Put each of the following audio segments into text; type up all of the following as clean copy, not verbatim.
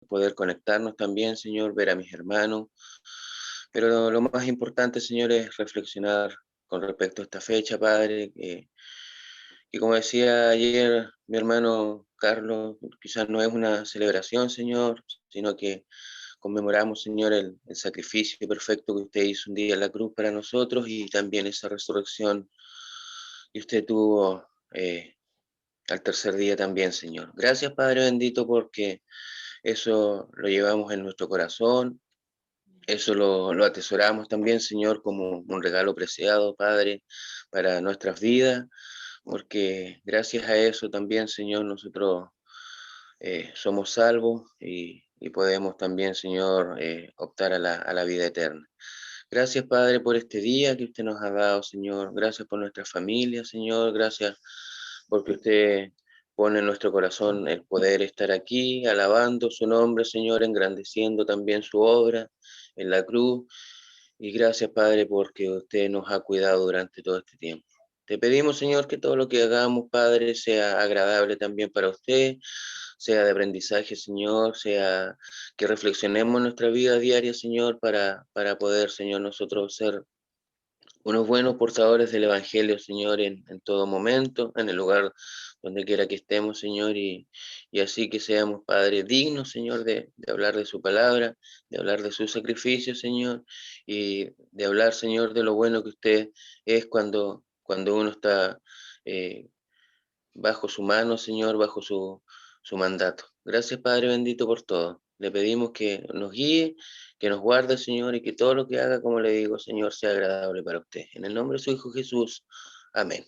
poder conectarnos también, Señor, ver a mis hermanos. Pero lo más importante, Señor, es reflexionar con respecto a esta fecha, Padre, que como decía ayer mi hermano Carlos, quizás no es una celebración, Señor, sino que conmemoramos, Señor, el sacrificio perfecto que usted hizo un día en la cruz para nosotros y también esa resurrección que usted tuvo al tercer día también, Señor. Gracias, Padre bendito, porque eso lo llevamos en nuestro corazón, eso lo atesoramos también, Señor, como un regalo preciado, Padre, para nuestras vidas, porque gracias a eso también, Señor, nosotros somos salvos y podemos también, Señor, optar a la vida eterna. Gracias, Padre, por este día que usted nos ha dado, Señor. Gracias por nuestra familia, Señor. Gracias porque usted pone en nuestro corazón el poder estar aquí, alabando su nombre, Señor, engrandeciendo también su obra en la cruz. Y gracias, Padre, porque usted nos ha cuidado durante todo este tiempo. Te pedimos, Señor, que todo lo que hagamos, Padre, sea agradable también para usted, sea de aprendizaje, Señor, sea que reflexionemos en nuestra vida diaria, Señor, para poder, Señor, nosotros ser unos buenos portadores del Evangelio, Señor, en todo momento, en el lugar donde quiera que estemos, Señor, y así que seamos, Padre, dignos, Señor, de hablar de su palabra, de hablar de su sacrificio, Señor, y de hablar, Señor, de lo bueno que usted es cuando uno está bajo su mano, Señor, bajo su mandato. Gracias, Padre bendito, por todo. Le pedimos que nos guíe, que nos guarde, Señor, y que todo lo que haga, como le digo, Señor, sea agradable para usted. En el nombre de su Hijo Jesús. Amén.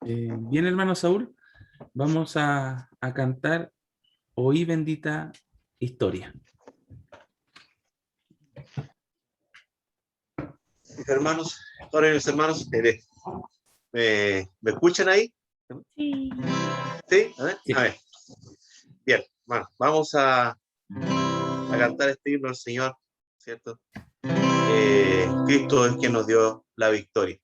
Bien, hermano Saúl, vamos a cantar Oí bendita historia. Hermanos, ahora mis hermanos, ¿me escuchan ahí? Sí. ¿Sí? A ver. Bien, bueno, vamos a cantar este himno al Señor, ¿cierto? Cristo es quien nos dio la victoria.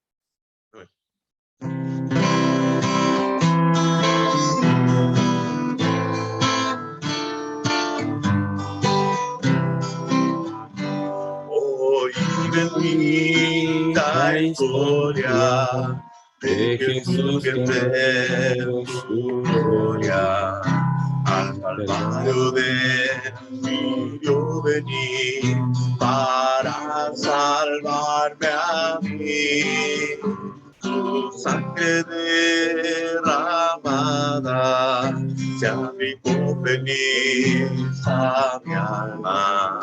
Hoy bendita historia de Jesús que entregó su gloria al Calvario decidió venir para salvarme a mí. Su sangre derramada se aplicó feliz a mi alma.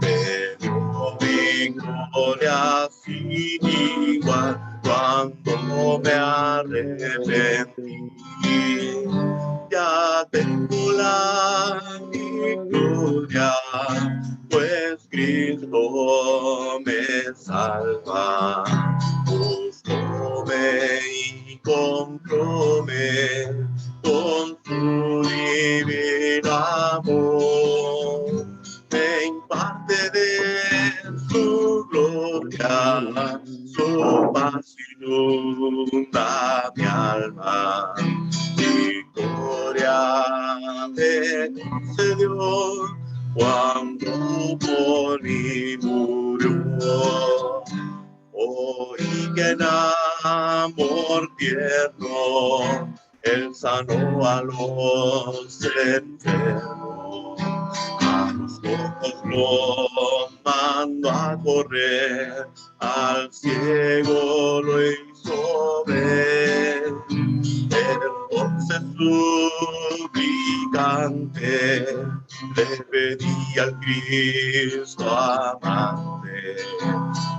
Me dio victoria sin igual cuando me arrepentí. Ya tengo la victoria, pues Cristo me salva. Buscóme y compróme con su divino amor. Me imparte de su gloria, su paz inunda mi alma. Victoria me concedió cuando por mí murió. Hoy que en amor tierno Él sanó a los enfermos. A los ojos lo mandó a correr, al ciego lo hizo ver. Entonces suplicante le pedí al Cristo amante,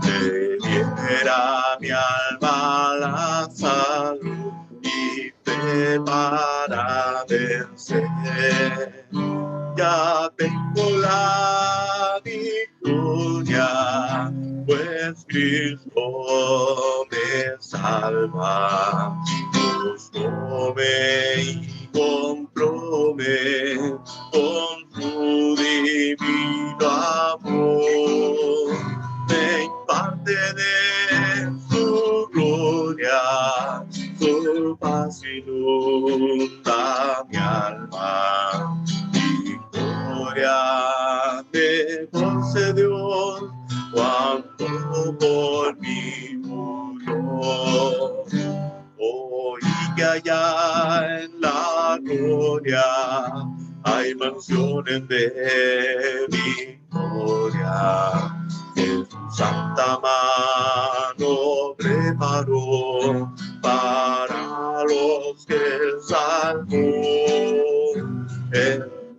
le diera mi alma la salud y fe para vencer. Ya tengo la victoria, pues Cristo me salva. Buscóme y compróme con su divino amor. Me imparte de su gloria, su paz inunda la gloria, hay mansiones de victoria, que su santa mano preparó para los que él salvó.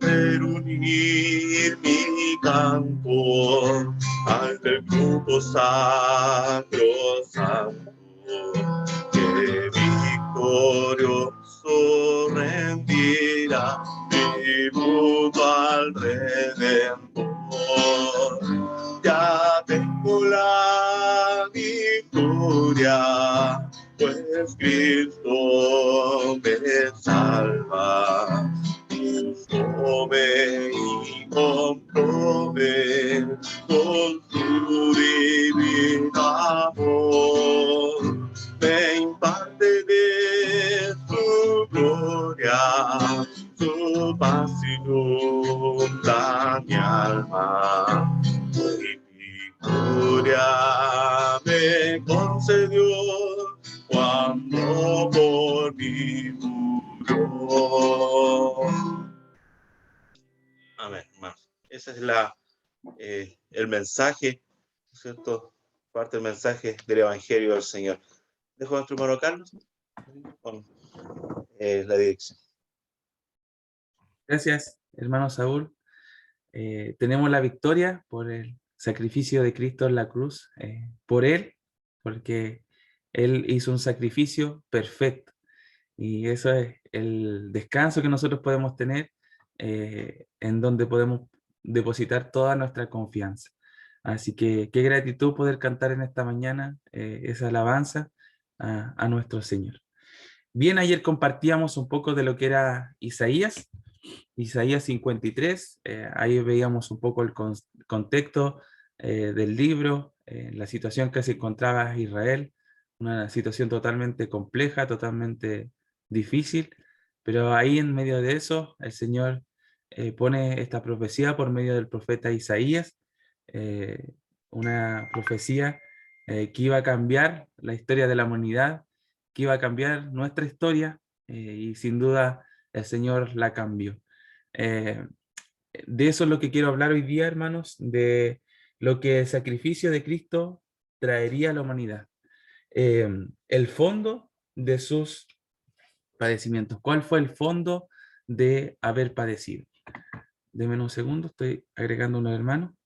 El unir mi canto al del grupo sacro santo, que victorioso rendirá tributo al Redentor. Ya tengo la victoria, pues Cristo me salva. Come y comprome con su divino amor, me imparte de su gloria, su paz inunda mi alma. Mi victoria me concedió cuando por mí murió. Amén, hermanos. Ese es el mensaje, ¿cierto? Parte del mensaje del Evangelio del Señor. Dejo a nuestro hermano Carlos con la dirección. Gracias, hermano Saúl. Tenemos la victoria por el sacrificio de Cristo en la cruz, por Él, porque Él hizo un sacrificio perfecto. Y eso es el descanso que nosotros podemos tener, en donde podemos depositar toda nuestra confianza. Así que qué gratitud poder cantar en esta mañana esa alabanza a nuestro Señor. Bien, ayer compartíamos un poco de lo que era Isaías 53, ahí veíamos un poco el contexto del libro, la situación que se encontraba Israel, una situación totalmente compleja, totalmente difícil, pero ahí en medio de eso el Señor pone esta profecía por medio del profeta Isaías, eh, una profecía que iba a cambiar la historia de la humanidad, que iba a cambiar nuestra historia, y sin duda el Señor la cambió. Eh, de eso es lo que quiero hablar hoy día, hermanos, de lo que el sacrificio de Cristo traería a la humanidad. El fondo de sus padecimientos. ¿Cuál fue el fondo de haber padecido? Deme un segundo, estoy agregando uno, hermano.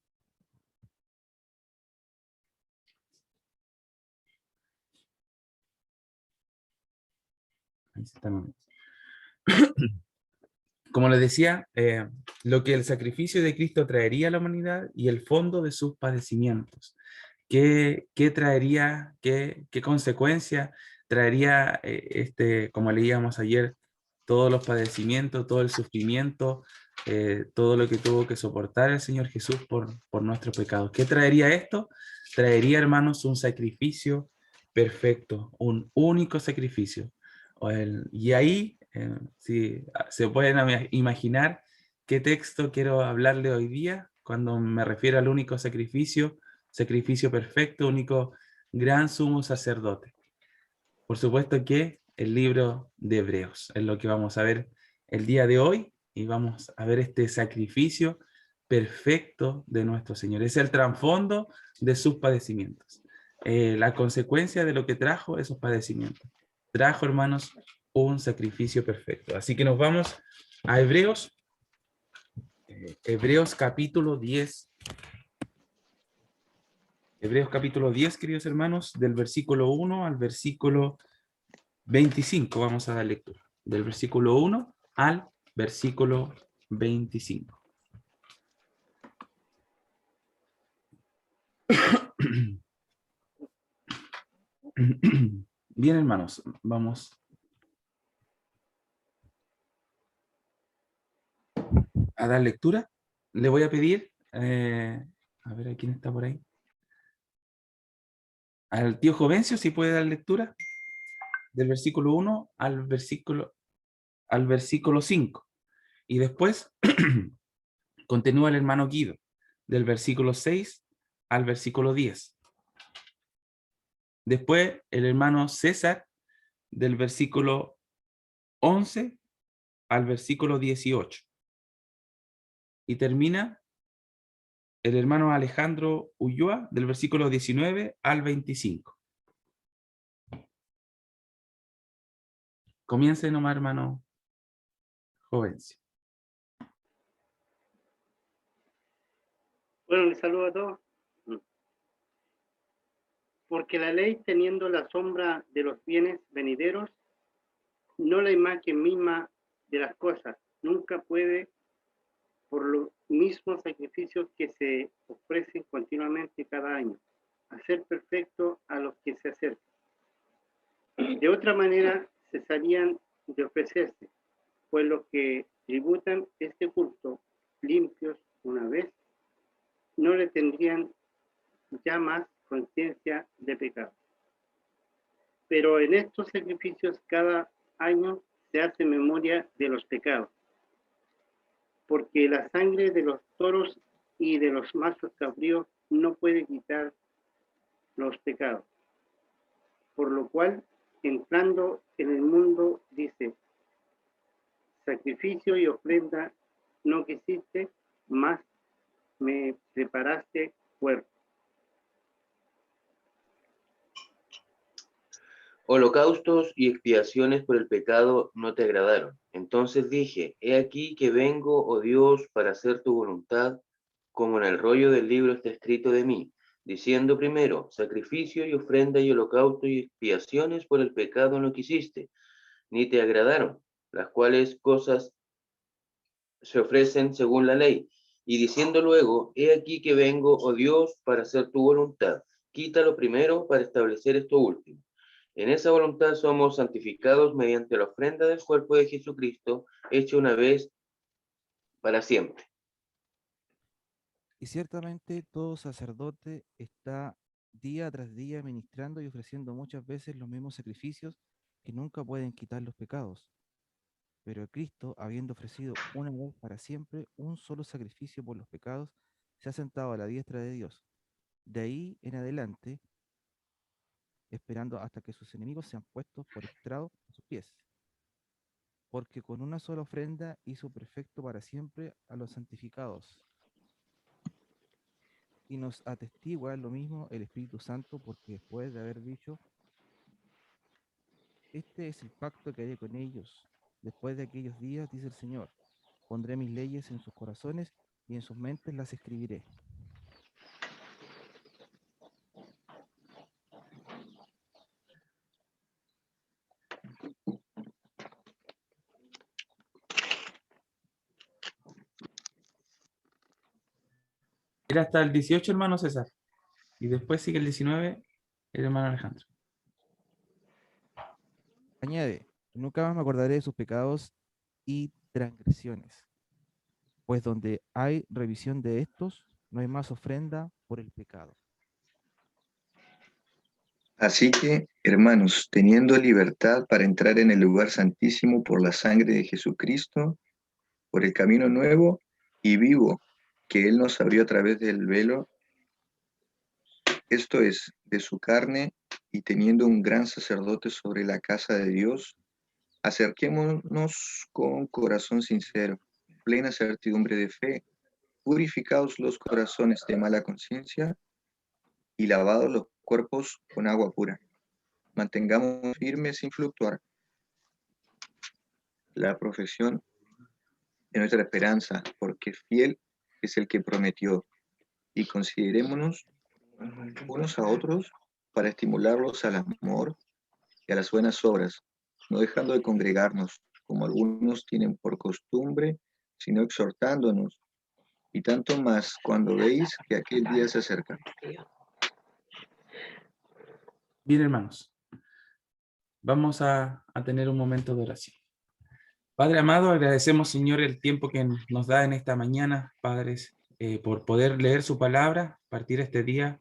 Ahí está. Como les decía, lo que el sacrificio de Cristo traería a la humanidad y el fondo de sus padecimientos. ¿Qué traería, qué consecuencia traería como leíamos ayer, todos los padecimientos, todo el sufrimiento, todo lo que tuvo que soportar el Señor Jesús por nuestros pecados? ¿Qué traería esto? Traería, hermanos, un sacrificio perfecto, un único sacrificio. Y ahí, si se pueden imaginar qué texto quiero hablarle hoy día, cuando me refiero al único sacrificio perfecto, único gran sumo sacerdote. Por supuesto que el libro de Hebreos es lo que vamos a ver el día de hoy, y vamos a ver este sacrificio perfecto de nuestro Señor. Es el trasfondo de sus padecimientos, la consecuencia de lo que trajo esos padecimientos. Trajo, hermanos, un sacrificio perfecto. Así que nos vamos a Hebreos, Hebreos capítulo 10. Hebreos capítulo 10, queridos hermanos, del versículo 1 al versículo 25. Vamos a dar lectura. Del versículo 1 al versículo 25. Bien, hermanos, vamos a dar lectura. Le voy a pedir, a ver a quién está por ahí. Al tío Jovencio, si puede dar lectura del versículo 1 al versículo 5. Y después continúa el hermano Guido, del versículo 6 al versículo 10. Después el hermano César, del versículo 11 al versículo 18. Y termina el hermano Alejandro Ulloa del versículo 19 al 25. Comience nomás, hermano Jovencio. Bueno, les saludo a todos. Porque la ley, teniendo la sombra de los bienes venideros, no la imagen misma de las cosas, nunca puede, por los mismos sacrificios que se ofrecen continuamente cada año, hacer perfecto a los que se acercan. De otra manera, cesarían de ofrecerse, pues los que tributan este culto limpios una vez, no le tendrían ya más conciencia de pecado. Pero en estos sacrificios cada año se hace memoria de los pecados, porque la sangre de los toros y de los machos cabríos no puede quitar los pecados. Por lo cual, entrando en el mundo, dice, sacrificio y ofrenda no quisiste, más me preparaste cuerpo. Holocaustos y expiaciones por el pecado no te agradaron. Entonces dije, he aquí que vengo, oh Dios, para hacer tu voluntad, como en el rollo del libro está escrito de mí, diciendo primero, sacrificio y ofrenda y holocausto y expiaciones por el pecado no quisiste, ni te agradaron, las cuales cosas se ofrecen según la ley. Y diciendo luego, he aquí que vengo, oh Dios, para hacer tu voluntad. Quítalo primero para establecer esto último. En esa voluntad somos santificados mediante la ofrenda del cuerpo de Jesucristo, hecha una vez para siempre. Y ciertamente todo sacerdote está día tras día ministrando y ofreciendo muchas veces los mismos sacrificios que nunca pueden quitar los pecados. Pero Cristo, habiendo ofrecido una vez para siempre un solo sacrificio por los pecados, se ha sentado a la diestra de Dios. De ahí en adelante, esperando hasta que sus enemigos sean puestos por estrado a sus pies. Porque con una sola ofrenda hizo perfecto para siempre a los santificados. Y nos atestigua lo mismo el Espíritu Santo, porque después de haber dicho, este es el pacto que haré con ellos. Después de aquellos días, dice el Señor, pondré mis leyes en sus corazones y en sus mentes las escribiré. Era hasta el 18, hermano César. Y después sigue el 19, el hermano Alejandro. Añade, nunca más me acordaré de sus pecados y transgresiones, pues donde hay revisión de estos, no hay más ofrenda por el pecado. Así que, hermanos, teniendo libertad para entrar en el lugar santísimo por la sangre de Jesucristo, por el camino nuevo y vivo que Él nos abrió a través del velo, esto es, de su carne, y teniendo un gran sacerdote sobre la casa de Dios, acerquémonos con corazón sincero, plena certidumbre de fe, purificados los corazones de mala conciencia y lavados los cuerpos con agua pura. Mantengamos firmes sin fluctuar la profesión de nuestra esperanza, porque fiel es el que prometió, y considerémonos unos a otros para estimularlos al amor y a las buenas obras, no dejando de congregarnos, como algunos tienen por costumbre, sino exhortándonos, y tanto más cuando veis que aquel día se acerca. Bien, hermanos, vamos a tener un momento de oración. Padre amado, agradecemos, Señor, el tiempo que nos da en esta mañana, Padres, por poder leer su palabra, partir este día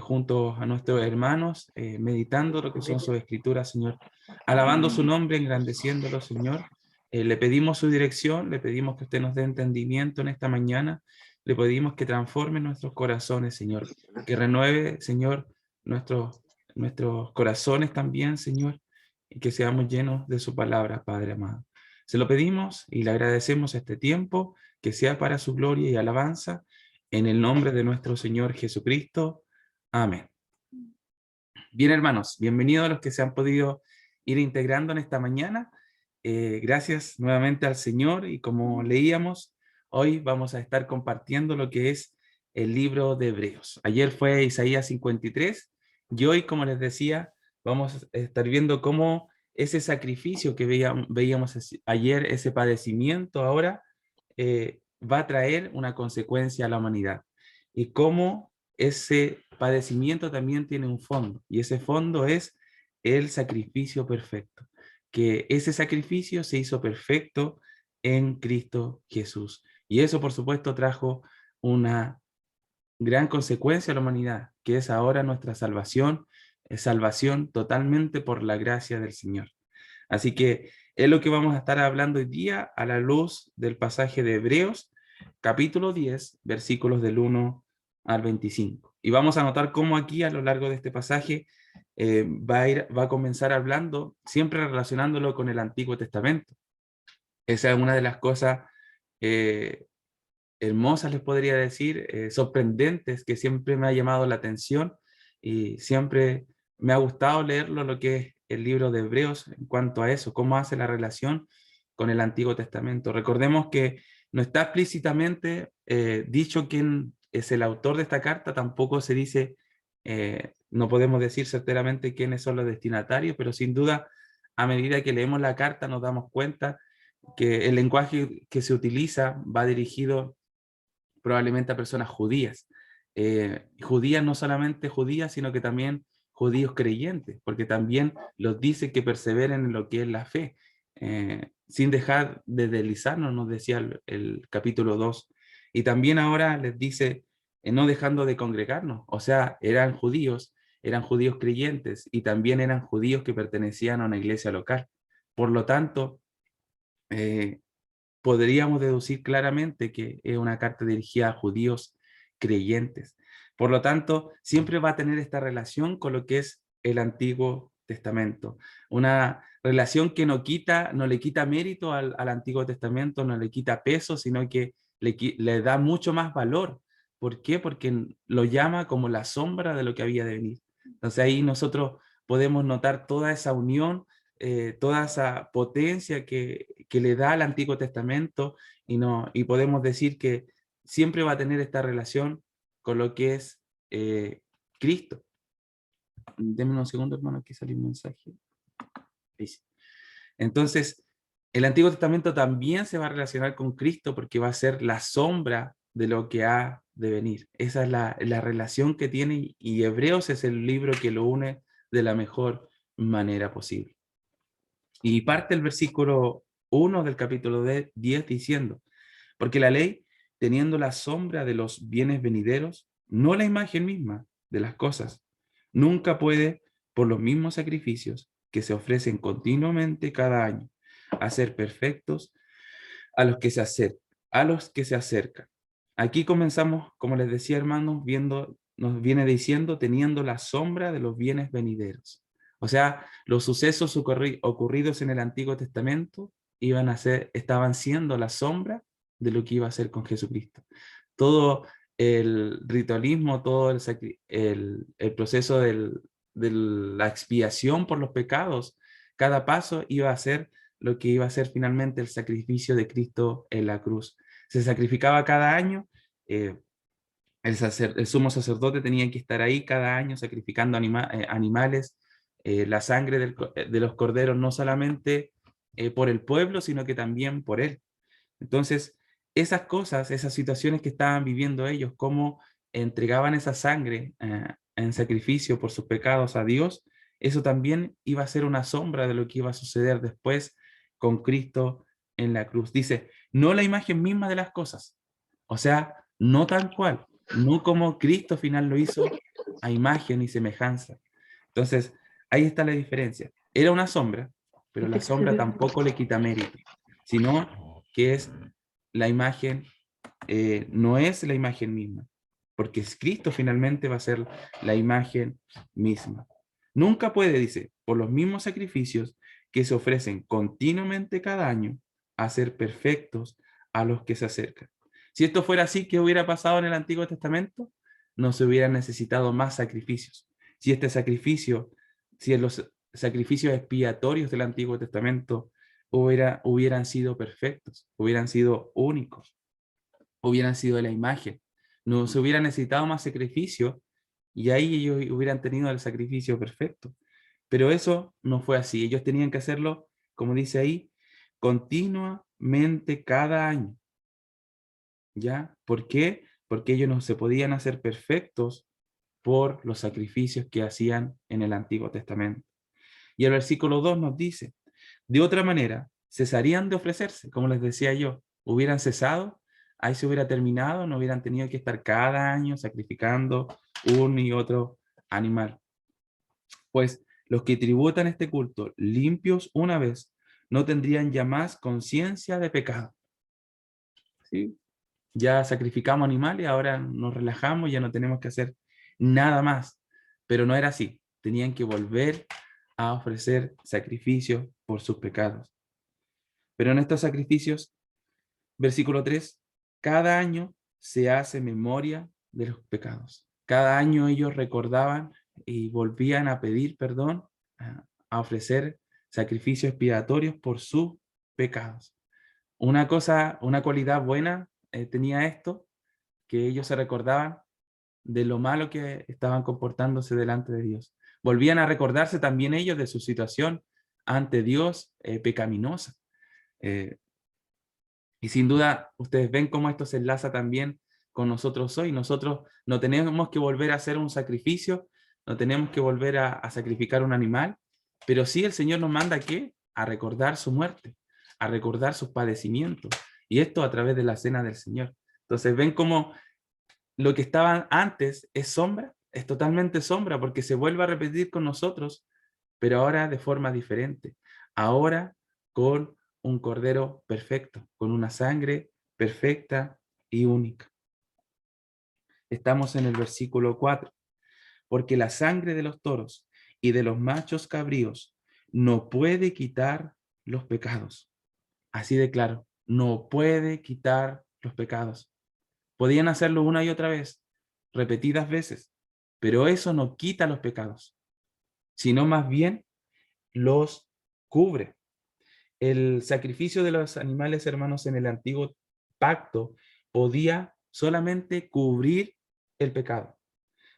junto a nuestros hermanos, meditando lo que son sus escrituras, Señor, alabando su nombre, engrandeciéndolo, Señor. Le pedimos su dirección, le pedimos que usted nos dé entendimiento en esta mañana, le pedimos que transforme nuestros corazones, Señor, que renueve, Señor, nuestros corazones también, Señor, y que seamos llenos de su palabra, Padre amado. Se lo pedimos y le agradecemos este tiempo, que sea para su gloria y alabanza, en el nombre de nuestro Señor Jesucristo. Amén. Bien, hermanos, bienvenidos a los que se han podido ir integrando en esta mañana. Gracias nuevamente al Señor, y como leíamos, hoy vamos a estar compartiendo lo que es el libro de Hebreos. Ayer fue Isaías 53 y hoy, como les decía, vamos a estar viendo cómo ese sacrificio que veíamos ayer, ese padecimiento ahora, va a traer una consecuencia a la humanidad, y cómo ese padecimiento también tiene un fondo, y ese fondo es el sacrificio perfecto, que ese sacrificio se hizo perfecto en Cristo Jesús. Y eso, por supuesto, trajo una gran consecuencia a la humanidad, que es ahora nuestra salvación, es salvación totalmente por la gracia del Señor. Así que es lo que vamos a estar hablando hoy día a la luz del pasaje de Hebreos, capítulo 10, versículos del 1 al 25. Y vamos a notar cómo aquí a lo largo de este pasaje va a comenzar hablando, siempre relacionándolo con el Antiguo Testamento. Esa es una de las cosas hermosas, les podría decir, sorprendentes, que siempre me ha llamado la atención, y siempre me ha gustado leerlo, lo que es el libro de Hebreos, en cuanto a eso, cómo hace la relación con el Antiguo Testamento. Recordemos que no está explícitamente dicho quién es el autor de esta carta, tampoco se dice, no podemos decir certeramente quiénes son los destinatarios, pero sin duda, a medida que leemos la carta nos damos cuenta que el lenguaje que se utiliza va dirigido probablemente a personas judías. Judías, no solamente judías, sino que también judíos creyentes, porque también los dice que perseveren en lo que es la fe, sin dejar de deslizarnos, nos decía el capítulo 2. Y también ahora les dice, no dejando de congregarnos, o sea, eran judíos creyentes, y también eran judíos que pertenecían a una iglesia local. Por lo tanto, podríamos deducir claramente que es una carta dirigida a judíos creyentes. Por lo tanto, siempre va a tener esta relación con lo que es el Antiguo Testamento. Una relación que no le quita mérito al Antiguo Testamento, no le quita peso, sino que le da mucho más valor. ¿Por qué? Porque lo llama como la sombra de lo que había de venir. Entonces ahí nosotros podemos notar toda esa unión, toda esa potencia que le da al Antiguo Testamento, y podemos decir que siempre va a tener esta relación con lo que es Cristo. Denme un segundo, hermano, aquí salió un mensaje. Entonces, el Antiguo Testamento también se va a relacionar con Cristo, porque va a ser la sombra de lo que ha de venir. Esa es la relación que tiene, y Hebreos es el libro que lo une de la mejor manera posible. Y parte el versículo 1 del capítulo 10 diciendo: porque la ley, teniendo la sombra de los bienes venideros, no la imagen misma de las cosas, nunca puede, por los mismos sacrificios que se ofrecen continuamente cada año, hacer perfectos a los que se acercan. Aquí comenzamos, como les decía, hermanos, nos viene diciendo, teniendo la sombra de los bienes venideros. O sea, los sucesos ocurridos en el Antiguo Testamento estaban siendo la sombra de lo que iba a ser con Jesucristo. Todo el ritualismo, todo el proceso de la expiación por los pecados, cada paso iba a ser lo que iba a ser finalmente el sacrificio de Cristo en la cruz. Se sacrificaba cada año, el sumo sacerdote tenía que estar ahí cada año sacrificando animales, la sangre de los corderos, no solamente por el pueblo, sino que también por él. Entonces, esas cosas, esas situaciones que estaban viviendo ellos, cómo entregaban esa sangre en sacrificio por sus pecados a Dios, eso también iba a ser una sombra de lo que iba a suceder después con Cristo en la cruz. Dice, no la imagen misma de las cosas, o sea, no tal cual, no como Cristo final lo hizo a imagen y semejanza. Entonces, ahí está la diferencia. Era una sombra, pero la sombra tampoco le quita mérito, sino que es la imagen, no es la imagen misma, porque Cristo finalmente va a ser la imagen misma. Nunca puede, dice, por los mismos sacrificios que se ofrecen continuamente cada año, hacer perfectos a los que se acercan. Si esto fuera así, ¿qué hubiera pasado en el Antiguo Testamento? No se hubieran necesitado más sacrificios. Si este sacrificio, si los sacrificios expiatorios del Antiguo Testamento hubieran sido perfectos, hubieran sido únicos, hubieran sido de la imagen, no se hubiera necesitado más sacrificio y ahí ellos hubieran tenido el sacrificio perfecto. Pero eso no fue así. Ellos tenían que hacerlo, como dice ahí, continuamente cada año. ¿Ya? ¿Por qué? Porque ellos no se podían hacer perfectos por los sacrificios que hacían en el Antiguo Testamento. Y el versículo 2 nos dice, de otra manera, cesarían de ofrecerse, como les decía yo, hubieran cesado, ahí se hubiera terminado, no hubieran tenido que estar cada año sacrificando un y otro animal. Pues los que tributan este culto limpios una vez, no tendrían ya más conciencia de pecado. ¿Sí? Ya sacrificamos animales, ahora nos relajamos, ya no tenemos que hacer nada más. Pero no era así. Tenían que volver a ofrecer sacrificios por sus pecados. Pero en estos sacrificios, versículo 3, cada año se hace memoria de los pecados. Cada año ellos recordaban y volvían a pedir perdón, a ofrecer sacrificios expiatorios por sus pecados. Una cosa, una cualidad buena tenía esto, que ellos se recordaban de lo malo que estaban comportándose delante de Dios. Volvían a recordarse también ellos de su situación ante Dios pecaminosa. Y sin duda, ustedes ven cómo esto se enlaza también con nosotros hoy. Nosotros no tenemos que volver a hacer un sacrificio, no tenemos que volver a sacrificar un animal, pero sí el Señor nos manda ¿qué? A recordar su muerte, a recordar sus padecimientos. Y esto a través de la cena del Señor. Entonces ven cómo lo que estaba antes es sombra, es totalmente sombra, porque se vuelve a repetir con nosotros, pero ahora de forma diferente. Ahora con un cordero perfecto, con una sangre perfecta y única. Estamos en el versículo 4. Porque la sangre de los toros y de los machos cabríos no puede quitar los pecados. Así de claro, no puede quitar los pecados. Podían hacerlo una y otra vez, repetidas veces, pero eso no quita los pecados, sino más bien los cubre. El sacrificio de los animales, hermanos, en el antiguo pacto podía solamente cubrir el pecado.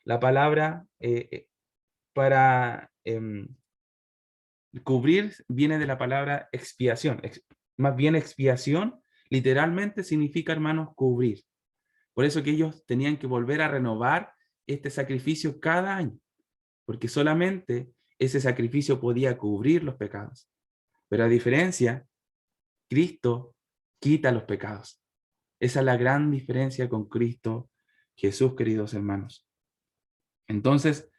La palabra para cubrir viene de la palabra expiación. Más bien expiación literalmente significa, hermanos, cubrir. Por eso que ellos tenían que volver a renovar este sacrificio cada año, porque solamente ese sacrificio podía cubrir los pecados. Pero a diferencia, Cristo quita los pecados. Esa es la gran diferencia con Cristo Jesús, queridos hermanos. Entonces,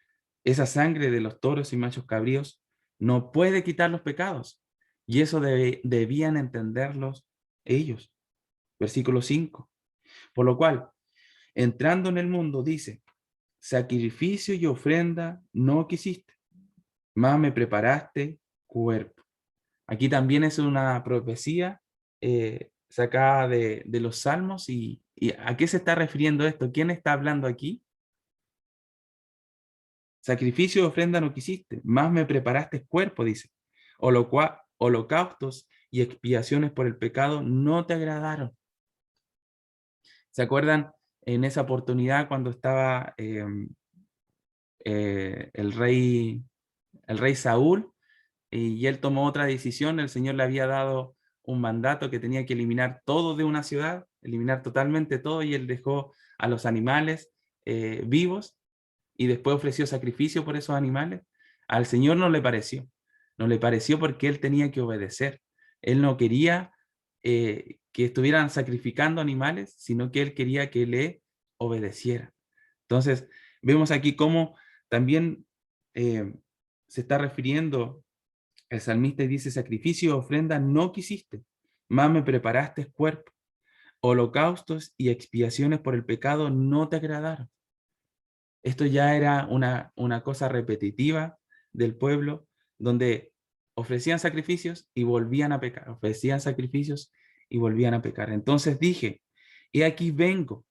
esa sangre de los toros y machos cabríos no puede quitar los pecados. Y eso debían entenderlos ellos. Versículo 5. Por lo cual, entrando en el mundo, dice, sacrificio y ofrenda no quisiste, mas me preparaste cuerpo. Aquí también es una profecía sacada de los Salmos. ¿Y a qué se está refiriendo esto? ¿Quién está hablando aquí? Sacrificio y ofrenda no quisiste, más me preparaste cuerpo, dice. Holocaustos y expiaciones por el pecado no te agradaron. ¿Se acuerdan en esa oportunidad cuando estaba el rey Saúl y él tomó otra decisión? El Señor le había dado un mandato que tenía que eliminar todo de una ciudad, eliminar totalmente todo, y él dejó a los animales vivos y después ofreció sacrificio por esos animales. Al Señor no le pareció porque él tenía que obedecer. Él no quería que estuvieran sacrificando animales, sino que él quería que le obedeciera. Entonces, vemos aquí cómo también se está refiriendo el salmista y dice, sacrificio y ofrenda no quisiste, más me preparaste cuerpo. Holocaustos y expiaciones por el pecado no te agradaron. Esto ya era una cosa repetitiva del pueblo, donde ofrecían sacrificios y volvían a pecar, ofrecían sacrificios y volvían a pecar. Entonces dije, he aquí vengo,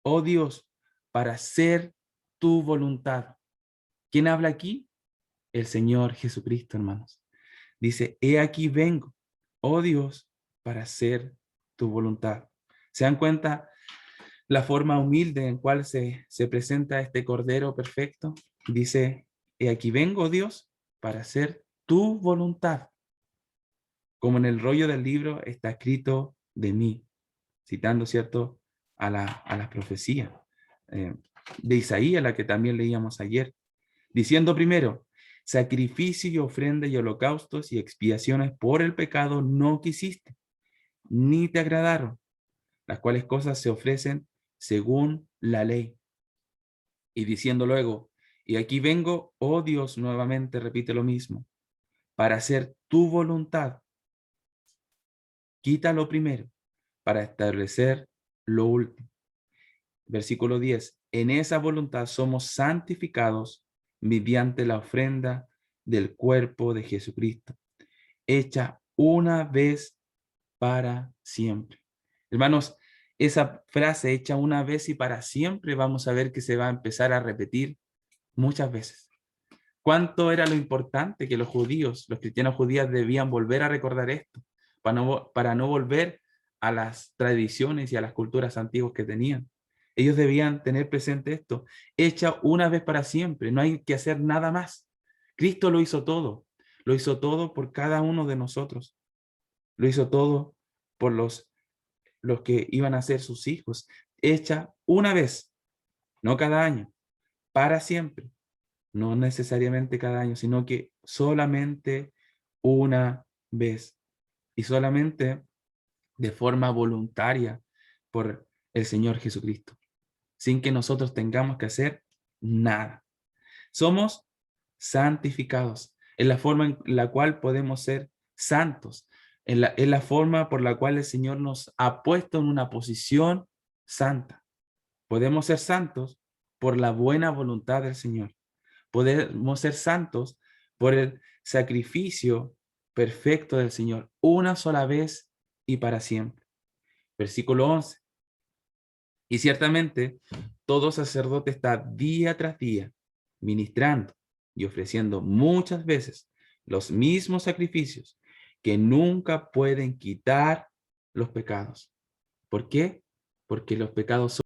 oh Dios, para hacer tu voluntad. ¿Quién habla aquí? El Señor Jesucristo, hermanos. Dice, he aquí vengo, oh Dios, para hacer tu voluntad. ¿Se dan cuenta la forma humilde en cual se presenta este Cordero perfecto? Dice, he aquí vengo, oh Dios, para hacer tu voluntad. Como en el rollo del libro está escrito de mí, citando, ¿cierto?, a la profecía de Isaías, la que también leíamos ayer, diciendo primero, sacrificio y ofrenda y holocaustos y expiaciones por el pecado no quisiste, ni te agradaron, las cuales cosas se ofrecen según la ley. Y diciendo luego, y aquí vengo, oh Dios, nuevamente repite lo mismo, para hacer tu voluntad. Quita lo primero para establecer lo último. Versículo 10. En esa voluntad somos santificados mediante la ofrenda del cuerpo de Jesucristo, hecha una vez para siempre. Hermanos, esa frase hecha una vez y para siempre vamos a ver que se va a empezar a repetir muchas veces. ¿Cuánto era lo importante que los judíos, los cristianos judíos debían volver a recordar esto para no volver a las tradiciones y a las culturas antiguas que tenían? Ellos debían tener presente esto, hecha una vez para siempre, no hay que hacer nada más. Cristo lo hizo todo por cada uno de nosotros, lo hizo todo por los que iban a ser sus hijos, hecha una vez, no cada año, para siempre. No necesariamente cada año, sino que solamente una vez y solamente de forma voluntaria por el Señor Jesucristo, sin que nosotros tengamos que hacer nada. Somos santificados, es la forma en la cual podemos ser santos, es la forma por la cual el Señor nos ha puesto en una posición santa. Podemos ser santos por la buena voluntad del Señor. Podemos ser santos por el sacrificio perfecto del Señor, una sola vez y para siempre. Versículo 11. Y ciertamente todo sacerdote está día tras día ministrando y ofreciendo muchas veces los mismos sacrificios que nunca pueden quitar los pecados. ¿Por qué? Porque los pecados son